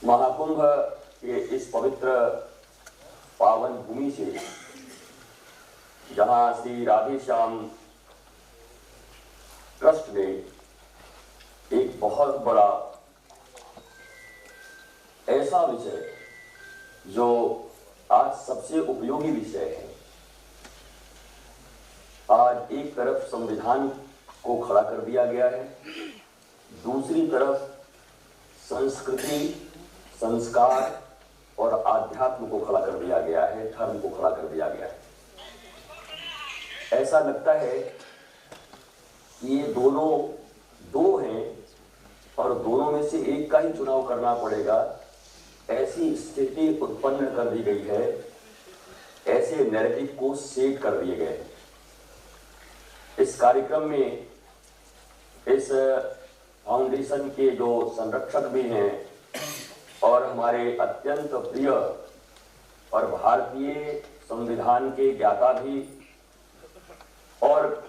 महाकुंभ के इस पवित्र पावन भूमि से, जहां श्री राधे श्याम ट्रस्ट ने एक बहुत बड़ा ऐसा विषय जो आज सबसे उपयोगी विषय है, आज एक तरफ संविधान को खड़ा कर दिया गया है, दूसरी तरफ संस्कृति, संस्कार और आध्यात्म को खड़ा कर दिया गया है, धर्म को खड़ा कर दिया गया है। ऐसा लगता है कि ये दोनों दो हैं और दोनों में से एक का ही चुनाव करना पड़ेगा, ऐसी स्थिति उत्पन्न कर दी गई है, ऐसे नैरेटिव को सेट कर दिए गए हैं। इस कार्यक्रम में इस फाउंडेशन के जो संरक्षक भी हैं और हमारे अत्यंत प्रिय और भारतीय संविधान के ज्ञाता भी और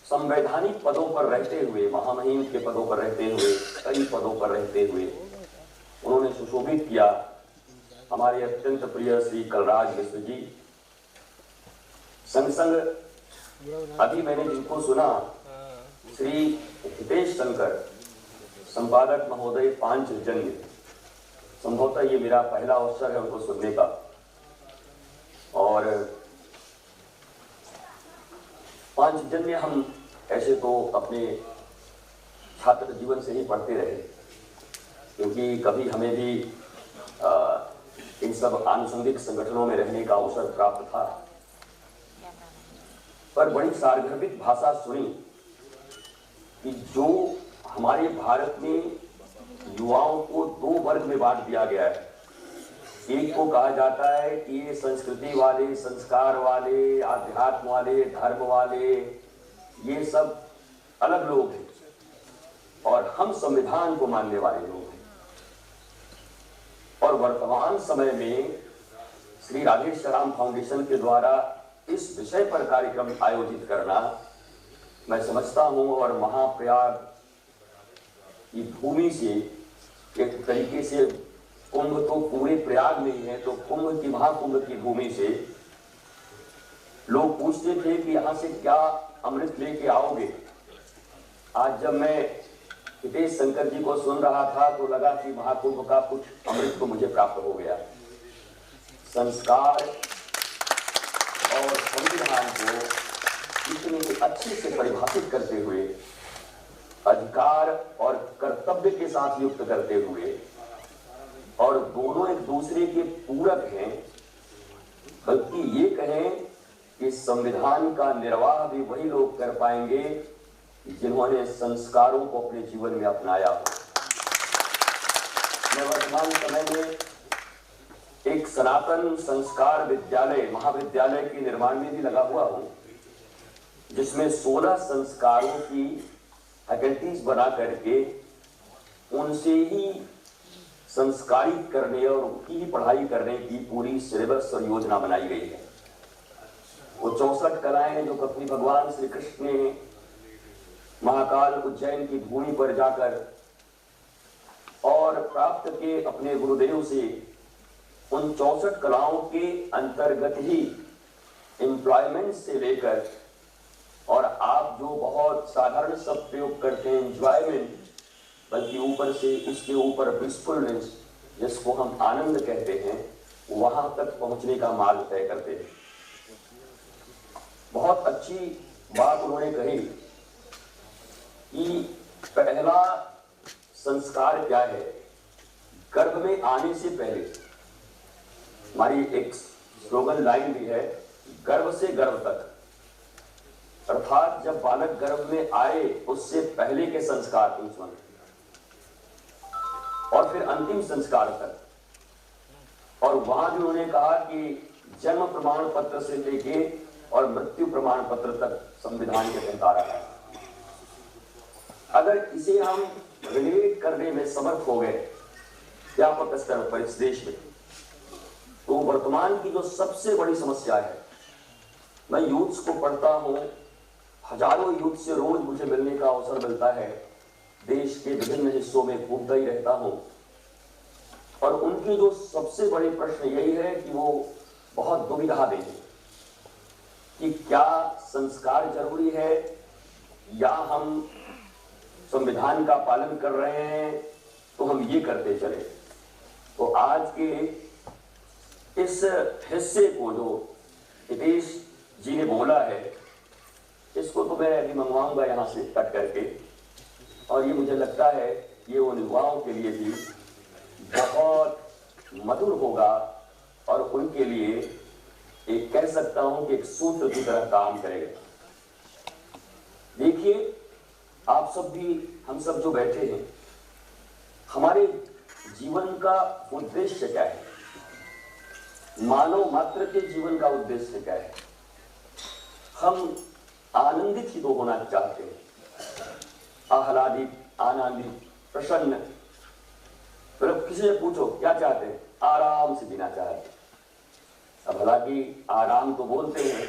संवैधानिक पदों पर रहते हुए, महामहिम के पदों पर रहते हुए, कई पदों पर रहते हुए उन्होंने सुशोभित किया हमारे अत्यंत प्रिय श्री कलराज मिश्र जी। संग संग अभी मैंने जिनको सुना, श्री हितेश शंकर संपादक महोदय पांचजन्य, संभवतः ये मेरा पहला अवसर है उनको सुनने का। और पांचजन्य हम ऐसे तो अपने छात्र जीवन से ही पढ़ते रहे, क्योंकि कभी हमें भी इन सब आनुषंगिक संगठनों में रहने का अवसर प्राप्त था, पर बड़ी सार्वभौमिक भाषा सुनी कि जो हमारे भारत में युवाओं को दो वर्ग में बांट दिया गया है। एक को कहा जाता है कि ये संस्कृति वाले, संस्कार वाले, आध्यात्म वाले, धर्म वाले, ये सब अलग लोग हैं और हम संविधान को मानने वाले लोग हैं। और वर्तमान समय में श्री राधे श्याम फाउंडेशन के द्वारा इस विषय पर कार्यक्रम आयोजित करना, मैं समझता हूं, और महाप्रयाग की भूमि से एक तरीके से, कुंभ तो पूरे प्रयाग में ही है, तो कुंभ की, महाकुंभ की भूमि से लोग पूछते थे कि यहां से क्या अमृत लेके आओगे। आज जब मैं हितेश शंकर जी को सुन रहा था तो लगा कि महाकुंभ का कुछ अमृत तो मुझे प्राप्त हो गया। संस्कार और संविधान को इतनी अच्छे से परिभाषित करते हुए, अधिकार और कर्तव्य के साथ युक्त करते हुए, और दोनों एक दूसरे के पूरक हैं, बल्कि ये कहें कि संविधान का निर्वाह भी वही लोग कर पाएंगे जिन्होंने संस्कारों को अपने जीवन में अपनाया हो। मैं वर्तमान समय में एक सनातन संस्कार विद्यालय, महाविद्यालय के निर्माण में भी लगा हुआ हूं, जिसमें 16 संस्कारों की फैकल्टीज बना करके उनसे ही संस्कारित करने और उनकी ही पढ़ाई करने की पूरी सिलेबस और योजना बनाई गई है। वो 64 कलाएं हैं जो कभी भगवान श्री कृष्ण ने महाकाल उज्जैन की भूमि पर जाकर और प्राप्त के अपने गुरुदेव से, उन 64 कलाओं के अंतर्गत ही एम्प्लॉयमेंट से लेकर, और आप जो बहुत साधारण शब्द प्रयोग करते हैं एंजॉयमेंट, बल्कि ऊपर से इसके ऊपर ब्लिसफुलनेस, जिसको हम आनंद कहते हैं, वहां तक पहुंचने का मार्ग तय करते हैं। बहुत अच्छी बात उन्होंने कही कि पहला संस्कार क्या है। गर्भ में आने से पहले, हमारी एक स्लोगन लाइन भी है, गर्भ से गर्भ तक, अर्थात जब बालक गर्भ में आए उससे पहले के संस्कार 3 और फिर अंतिम संस्कार तक। और वहां भी उन्होंने कहा कि जन्म प्रमाण पत्र से लेके और मृत्यु प्रमाण पत्र तक संविधान के तहत आ रहा है। अगर इसे हम रिलेट करने में समर्थ हो गए व्यापक स्तर पर इस देश में, तो वर्तमान की जो सबसे बड़ी समस्या है, मैं यूथ्स को पढ़ता हूं, हजारों युग से रोज मुझे मिलने का अवसर मिलता है, देश के विभिन्न हिस्सों में घूमता ही रहता हूं, और उनके जो सबसे बड़े प्रश्न यही है कि वो बहुत दुविधा में हैं कि क्या संस्कार जरूरी है या हम संविधान का पालन कर रहे हैं तो हम ये करते चले। तो आज के इस हिस्से को जो हितेश जी ने बोला है, इसको तो मैं अभी मंगवाऊंगा यहां से कट करके, और ये मुझे लगता है ये उन युवाओं के लिए भी बहुत मधुर होगा और उनके लिए एक कह सकता हूं कि एक सूत्र की तरह काम करेगा। देखिए, आप सब भी, हम सब जो बैठे हैं, हमारे जीवन का उद्देश्य क्या है? मानव मात्र के जीवन का उद्देश्य क्या है? हम आनंदित ही तो होना चाहते हैं, आह्लादित, आनंदित, प्रसन्न। फिर किसी से पूछो क्या चाहते हैं? आराम से जीना चाहते हैं। अब हालांकि आराम तो बोलते हैं,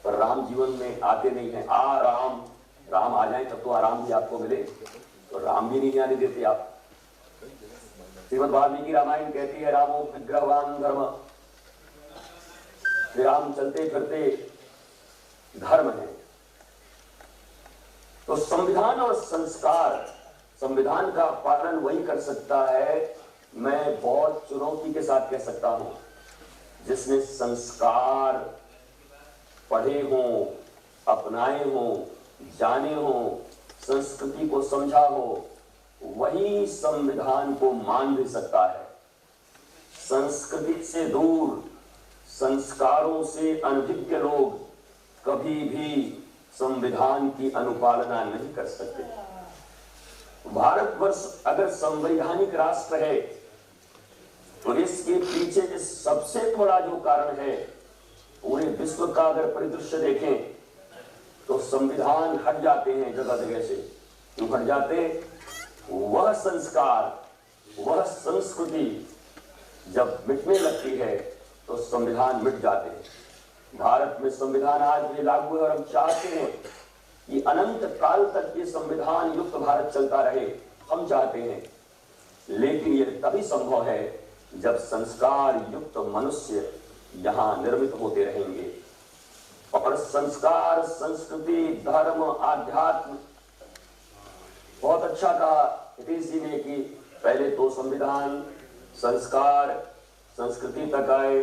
पर राम जीवन में आते नहीं है। आराम, राम आ जाए तब तो आराम भी आपको मिले, तो राम भी नहीं आने देते आप। श्रीमद् वाल्मीकि रामायण कहती है, रामो विग्रहवान धर्म, श्री राम चलते फिरते धर्म है। तो संविधान और संस्कार, संविधान का पालन वही कर सकता है, मैं बहुत चुनौती के साथ कह सकता हूं, जिसने संस्कार पढ़े हों, अपनाए हों, जाने हों, संस्कृति को समझा हो, वही संविधान को मान भी सकता है। संस्कृति से दूर, संस्कारों से अनभिज्ञ लोग कभी भी संविधान की अनुपालना नहीं कर सकते। भारतवर्ष अगर संवैधानिक राष्ट्र है तो इसके पीछे सबसे बड़ा जो कारण है, पूरे विश्व का अगर परिदृश्य देखें तो संविधान हट जाते हैं जगह जगह से। क्यों हट जाते? वह संस्कार, वह संस्कृति जब मिटने लगती है तो संविधान मिट जाते हैं। भारत में संविधान आज भी लागू है और हम चाहते हैं कि अनंत काल तक ये संविधान युक्त भारत चलता रहे, हम चाहते हैं। लेकिन यह तभी संभव है जब संस्कार युक्त मनुष्य यहां निर्मित होते रहेंगे। और संस्कार, संस्कृति, धर्म, आध्यात्म, बहुत अच्छा कहा हितेश जी ने कि पहले तो संविधान, संस्कार, संस्कृति तक आए,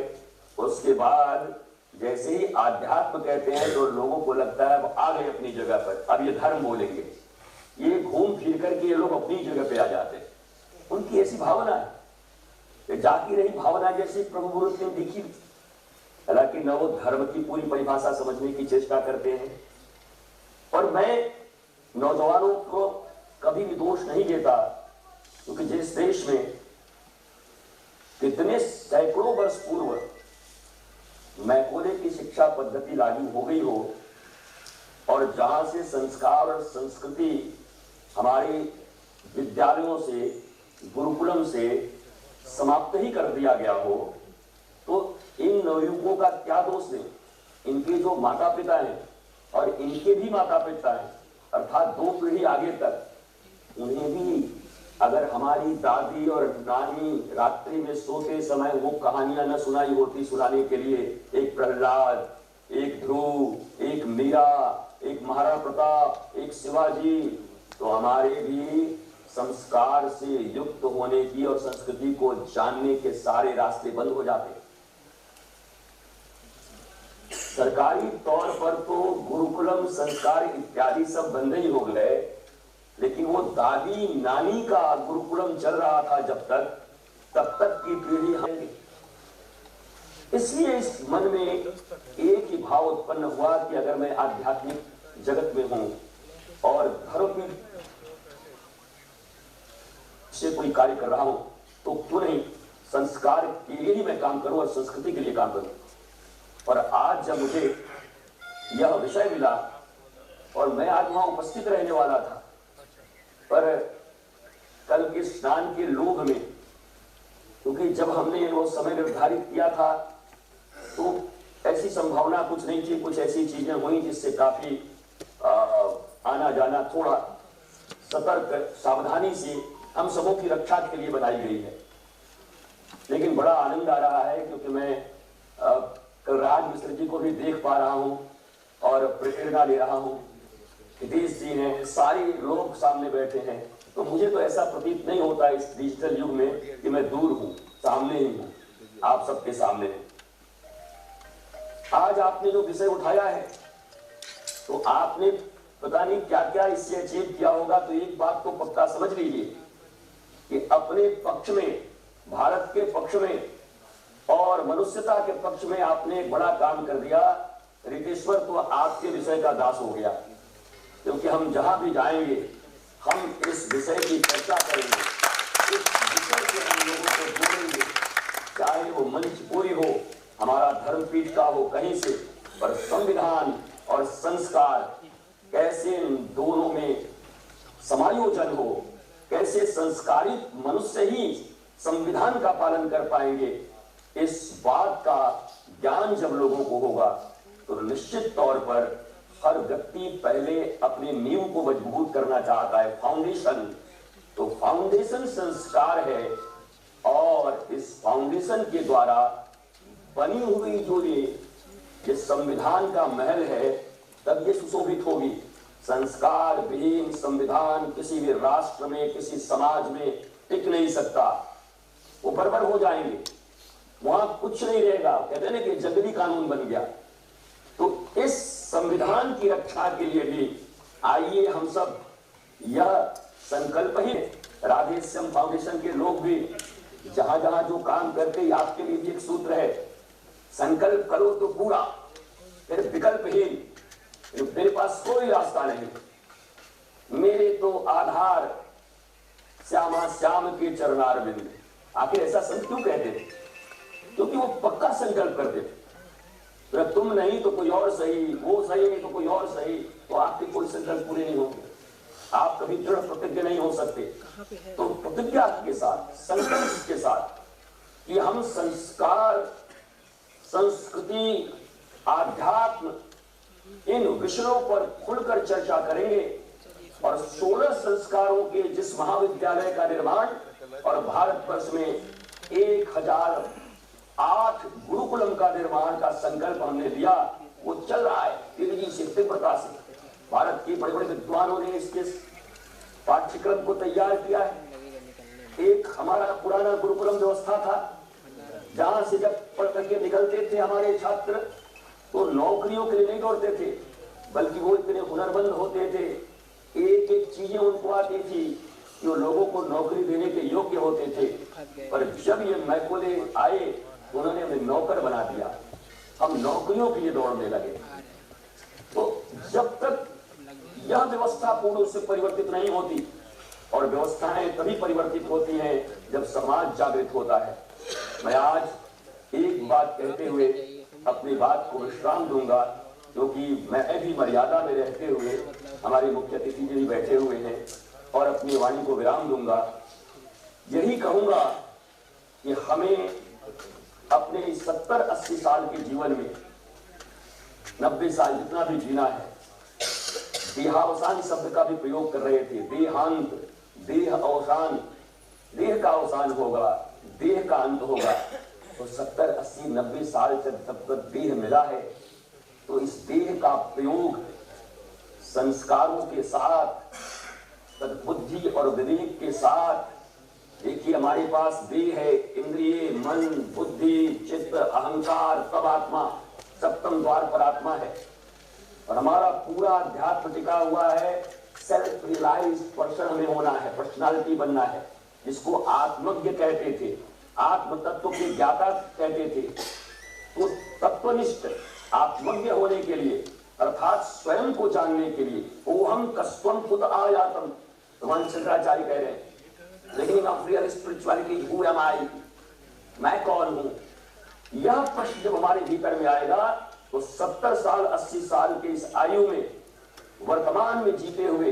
उसके बाद जैसे ही आध्यात्म कहते हैं तो लोगों को लगता है वो आ गए अपनी जगह पर, अब ये धर्म बोलेंगे। ये घूम फिर करके ये लोग अपनी जगह पे आ जाते हैं। उनकी ऐसी भावना है, ये जाती रही भावना जैसे प्रभु पुरुष ने दिखी। हालांकि न वो धर्म की पूरी परिभाषा समझने की चेष्टा करते हैं। और मैं नौजवानों को कभी भी दोष नहीं देता, क्योंकि जिस देश में कितने सैकड़ों वर्ष पूर्व मैकोले की शिक्षा पद्धति लागू हो गई हो, और जहां से संस्कार और संस्कृति हमारे विद्यालयों से, गुरुकुलम से समाप्त ही कर दिया गया हो, तो इन नवयुवकों का क्या दोष दें? इनके जो माता पिता हैं और इनके भी माता पिता हैं, अर्थात 2 पीढ़ी आगे तक, उन्हें भी अगर हमारी दादी और नानी रात्रि में सोते समय वो कहानियां न सुनाई होती सुनाने के लिए, एक प्रहलाद, एक ध्रुव, एक मीरा, एक महाराणा प्रताप, एक शिवाजी, तो हमारे भी संस्कार से युक्त होने की और संस्कृति को जानने के सारे रास्ते बंद हो जाते। सरकारी तौर पर तो गुरुकुलम, संस्कार इत्यादि सब बंद ही हो गए, लेकिन वो दादी नानी का गुरुकुलम चल रहा था जब तक, तब तक की पीढ़ी हमें। इसलिए इस मन में एक ही भाव उत्पन्न हुआ कि अगर मैं आध्यात्मिक जगत में हूं और धर्म से कोई कार्य कर रहा हूं, तो क्यों नहीं संस्कार के लिए ही मैं काम करूं और संस्कृति के लिए काम करूं। और आज जब मुझे यह विषय मिला और मैं आज वहां उपस्थित रहने वाला था, पर कल के स्नान के लोभ में, क्योंकि जब हमने वो समय निर्धारित किया था तो ऐसी संभावना कुछ नहीं थी, कुछ ऐसी चीजें हुई जिससे काफी आना जाना थोड़ा सतर्क सावधानी से हम सबों की रक्षा के लिए बनाई गई है। लेकिन बड़ा आनंद आ रहा है क्योंकि मैं कलराज मिश्र जी को भी देख पा रहा हूं और प्रेरणा ले रहा हूं। हितेश जी हैं, सारे लोग सामने बैठे हैं, तो मुझे तो ऐसा प्रतीत नहीं होता इस डिजिटल युग में कि मैं दूर हूं, सामने ही हूं, आप सबके सामने। आज आपने जो विषय उठाया है तो आपने पता नहीं क्या क्या इससे अचीव किया होगा। तो एक बात को पक्का समझ लीजिए कि अपने पक्ष में, भारत के पक्ष में और मनुष्यता के पक्ष में आपने एक बड़ा काम कर दिया। रितेश्वर तो आपके विषय का दास हो गया, क्योंकि हम जहां भी जाएंगे हम इस विषय की चर्चा करेंगे, इस विषय से हम लोगों को जोड़ेंगे, चाहे वो मंचपुरी हो, हमारा धर्मपीठ का हो, कहीं से, पर संविधान और संस्कार कैसे इन दोनों में समायोजन हो, कैसे संस्कारित मनुष्य ही संविधान का पालन कर पाएंगे, इस बात का ज्ञान जब लोगों को होगा तो निश्चित तौर पर हर व्यक्ति पहले अपनी नींव को मजबूत करना चाहता है, फाउंडेशन। तो फाउंडेशन संस्कार है और इस फाउंडेशन के द्वारा बनी हुई जो ये संविधान का महल है तब ये सुशोभित होगी। संस्कार विहीन संविधान किसी भी राष्ट्र में, किसी समाज में टिक नहीं सकता, वो बर्बाद हो जाएंगे, वहां कुछ नहीं रहेगा। कहते हैं ना कि जंगली कानून बन गया। तो इस संविधान की रक्षा के लिए भी आइए हम सब यह संकल्प ही, राधेश्याम फाउंडेशन के लोग भी जहां जहां जो काम करते, आपके लिए भी एक सूत्र है, संकल्प करो तो पूरा, फिर विकल्पहीन, मेरे पास कोई रास्ता नहीं, मेरे तो आधार श्यामा श्याम के चरणारविंद। आखिर ऐसा संत क्यों कहते थे? क्योंकि वो पक्का संकल्प करते थे, तो तुम नहीं तो कोई और सही, वो सही नहीं तो कोई और सही, तो आपके कोई संकल्प पूरे नहीं होंगे, आप कभी दृढ़ प्रतिज्ञ नहीं हो सकते। तो प्रतिज्ञा के साथ, संकल्प के साथ कि हम संस्कार, संस्कृति, आध्यात्म, इन विषयों पर खुलकर चर्चा करेंगे और 16 संस्कारों के जिस महाविद्यालय का निर्माण और भारतवर्ष में 1008 गुरुकुलम का निर्माण का संकल्प हमने लिया, वो चल रहा है तेजी से, तीव्रता से। भारत के बड़े बड़े विद्वानों ने इसके पाठ्यक्रम को तैयार किया है। एक हमारा पुराना गुरुकुलम व्यवस्था था, जहां से जब पढ़ करके निकलते थे हमारे छात्र तो नौकरियों के लिए नहीं दौड़ते थे, बल्कि वो इतने हुनरमंद होते थे, एक एक चीजें उनको आती थी कि वो लोगों को नौकरी देने के योग्य होते थे। पर जब ये मैकोले आए उन्होंने हमें नौकर बना दिया, हम नौकरियों के लिए दौड़ने लगे। तो जब तक यह व्यवस्था पूर्ण रूप से परिवर्तित नहीं होती, और व्यवस्थाएं तभी परिवर्तित होती हैं जब समाज जागृत होता है। मैं आज एक बात कहते हुए अपनी बात को विश्राम दूंगा, क्योंकि मैं भी मर्यादा में रहते हुए, हमारे मुख्य अतिथि जी भी बैठे हुए हैं, और अपनी वाणी को विराम दूंगा। यही कहूंगा कि हमें अपने 70-80 साल के जीवन में 90 साल जितना भी जीना है, देहावसान शब्द का भी प्रयोग कर रहे थे, देहांत, देह अवसान, देह का अवसान होगा, देह का अंत होगा। तो 70, 80, 90 साल जब तक देह मिला है, तो इस देह का प्रयोग संस्कारों के साथ, सद्बुद्धि और विवेक के साथ। देखिए हमारे पास देह है, इंद्रिय, मन, बुद्धि, चित्त, अहंकार, तब आत्मा, सप्तम द्वार पर आत्मा है। और हमारा पूरा अध्यात्म टिका हुआ है सेल्फ रियलाइज पर्सन हमें होना है, पर्सनालिटी बनना है, जिसको आत्मज्ञ कहते थे, आत्म तत्व के ज्ञाता कहते थे। तो तत्वनिष्ठ आत्मज्ञ होने के लिए, अर्थात स्वयं को जानने के लिए, ओहम कस्त्वम कुत आयातम, भगवान शंकराचार्य कह रहे हैं, living of real spirituality, who am I, मैं कौन हूं। यह प्रश्न जब हमारे भीतर में आएगा तो 70 साल 80 साल के इस आयु में वर्तमान में जीते हुए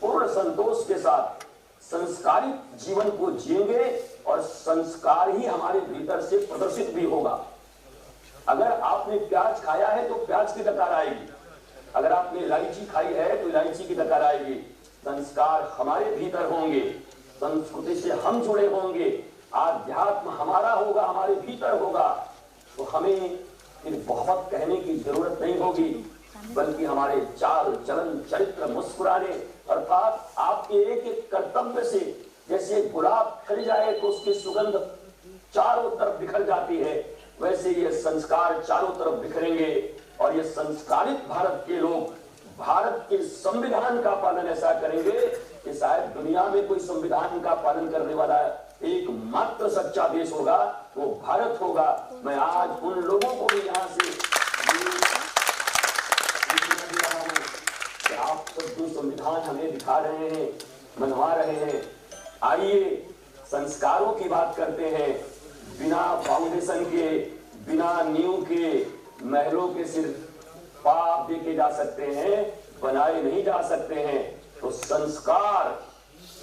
पूर्ण संतोष के साथ संस्कारित जीवन को जिएंगे, और संस्कार ही हमारे भीतर से प्रदर्शित भी होगा। अगर आपने प्याज खाया है तो प्याज की डकार आएगी, अगर आपने इलायची खाई है तो इलायची की डकार आएगी। संस्कार हमारे भीतर होंगे, संस्कृति से हम जुड़े होंगे, आध्यात्म हमारा होगा, हमारे भीतर होगा, तो हमें फिर बहुत कहने की जरूरत नहीं होगी, बल्कि हमारे चाल चलन चरित्र मुस्कुराने, अर्थात आपके एक एक कर्तव्य से जैसे गुलाब खिल जाए तो उसकी सुगंध चारों तरफ बिखर जाती है, वैसे ये संस्कार चारों तरफ बिखरेंगे। और ये संस्कारित भारत के लोग भारत के संविधान का पालन ऐसा करेंगे कि शायद दुनिया में कोई संविधान का पालन करने वाला एकमात्र सच्चा देश होगा वो भारत होगा। मैं आज उन लोगों को भी यहाँ से आप सब जो संविधान हमें दिखा रहे हैं, मनवा रहे हैं, आइए संस्कारों की बात करते हैं। बिना फाउंडेशन के, बिना नींव के महलों के सिर्फ पाप देके जा सकते हैं, बनाए नहीं जा सकते हैं। तो संस्कार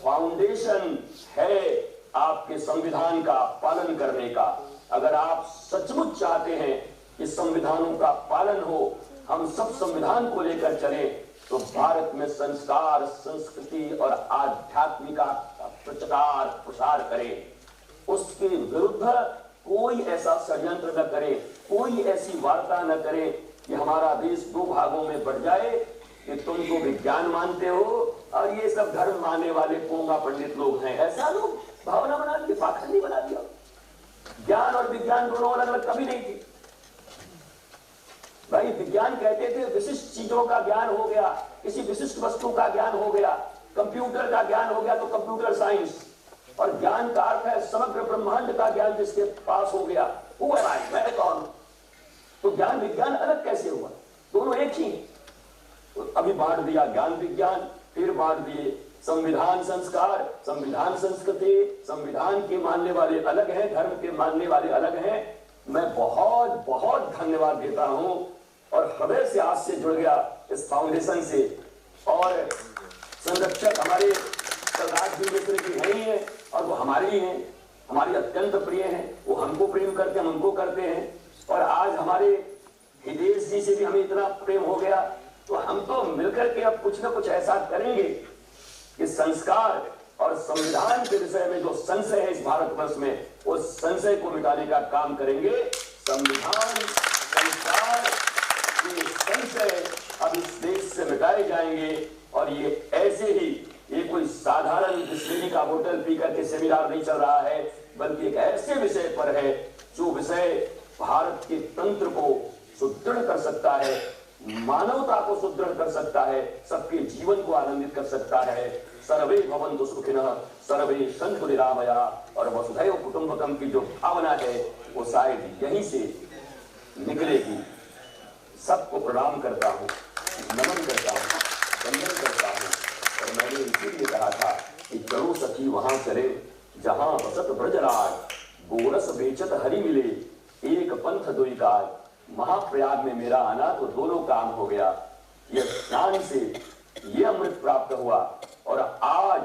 फाउंडेशन है आपके संविधान का पालन करने का। अगर आप सचमुच चाहते हैं कि संविधानों का पालन हो, हम सब संविधान को लेकर चलें, तो भारत में संस्कार, संस्कृति और आध्यात्मिका का प्रचार प्रसार करें। उसके विरुद्ध कोई ऐसा षड्यंत्र न करे, कोई ऐसी वार्ता न करे कि हमारा देश दो भागों में बढ़ जाए कि तुम तो विज्ञान मानते हो और ये सब धर्म मानने वाले पोंगा पंडित लोग हैं। ऐसा लोग भावना बना दी, पाखंडी बना दिया। ज्ञान और विज्ञान दोनों अलग अलग कभी नहीं थी भाई। विज्ञान कहते थे विशिष्ट चीजों का ज्ञान हो गया, किसी विशिष्ट वस्तु का ज्ञान हो गया, कंप्यूटर का ज्ञान हो गया तो कंप्यूटर साइंस। और ज्ञान का अर्थ है समग्र ब्रह्मांड का ज्ञान जिसके पास हो गया, वो है मैं कौन। तो ज्ञान विज्ञान अलग कैसे हुआ? दोनों एक ही। तो अभी बांट दिया ज्ञान विज्ञान, फिर बांट दिए संविधान संस्कार, संविधान संस्कृति। संविधान के मानने वाले अलग हैं, धर्म के मानने वाले अलग हैं। मैं बहुत बहुत धन्यवाद देता हूं और हृदय से आज से जुड़ गया इस फाउंडेशन से। और संरक्षक हमारे कलराज जी मिश्र की है ही है और वो हमारे ही हैं, हमारी अत्यंत प्रिय हैं। वो हमको प्रेम करते, हम उनको करते हैं। और आज हमारे हिदेश जी से भी हमें इतना प्रेम हो गया, तो हम तो मिलकर के अब कुछ ना कुछ ऐसा करेंगे कि संस्कार और संविधान के विषय में जो संशय है इस भारतवर्ष में, उस संशय को मिटाने का काम करेंगे। संविधान, संस्कार के संशय अब इस देश से मिटाए जाएंगे। और ये ऐसे ही, ये कोई साधारण बिस्लेरी का बोतल पी करके सेमिनार नहीं चल रहा है, बल्कि एक ऐसे विषय पर है जो विषय भारत के तंत्र को सुदृढ़ कर सकता है, मानवता को सुदृढ़ कर सकता है, सबके जीवन को आनंदित कर सकता है। सर्वे भवन्तु सुखिनः, सर्वे सन्तु निरामया। और वसुधैव कुटुम्बकम की जो भावना है वो शायद यहीं से निकलेगी। सबको प्रणाम करता हूँ, नमन करता हूँ, वंदन करता हूँ। और मैंने इसीलिए कहा था कि चलो सखी वहां चले जहां बसत ब्रजराज, गोरस बेचत हरि मिले, एक पंथ दुई काज। महाप्रयाग में मेरा आना तो दोनों काम हो गया। यह स्नान से ये अमृत प्राप्त हुआ और आज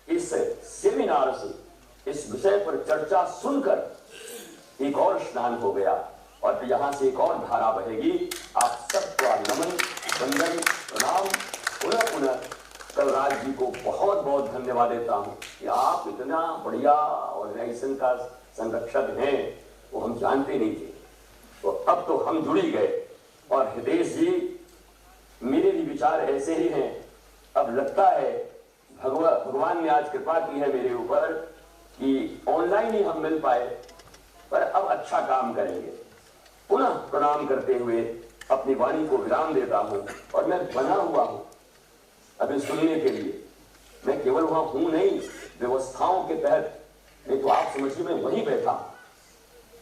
इस सेमिनार से इस विषय पर चर्चा सुनकर एक और स्नान हो गया और यहाँ से एक और धारा बहेगी। आप सबका नमन, वंदन, प्रणाम। पुनः पुनः कलराज जी को बहुत बहुत धन्यवाद देता हूँ कि आप इतना बढ़िया ऑर्गेनाइजेशन का संरक्षक हैं, वो हम जानते नहीं थे। तो अब तो हम जुड़ ही गए। और हितेश जी, मेरे भी विचार ऐसे ही हैं। अब लगता है भगवान ने आज कृपा की है मेरे ऊपर कि ऑनलाइन ही हम मिल पाए, पर अब अच्छा काम करेंगे। पुनः प्रणाम करते हुए अपनी वाणी को विराम देता हूं। और मैं बना हुआ हूं अभी सुनने के लिए। मैं केवल वहां हूं नहीं, व्यवस्थाओं के तहत, नहीं तो आप समझिए मैं वहीं बैठा।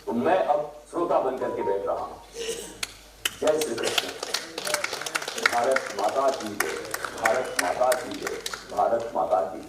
तो मैं अब श्रोता बनकर के बैठ रहा हूं। जय श्री कृष्ण। भारत माता की जय, भारत माता की जय, भारत माता की जय।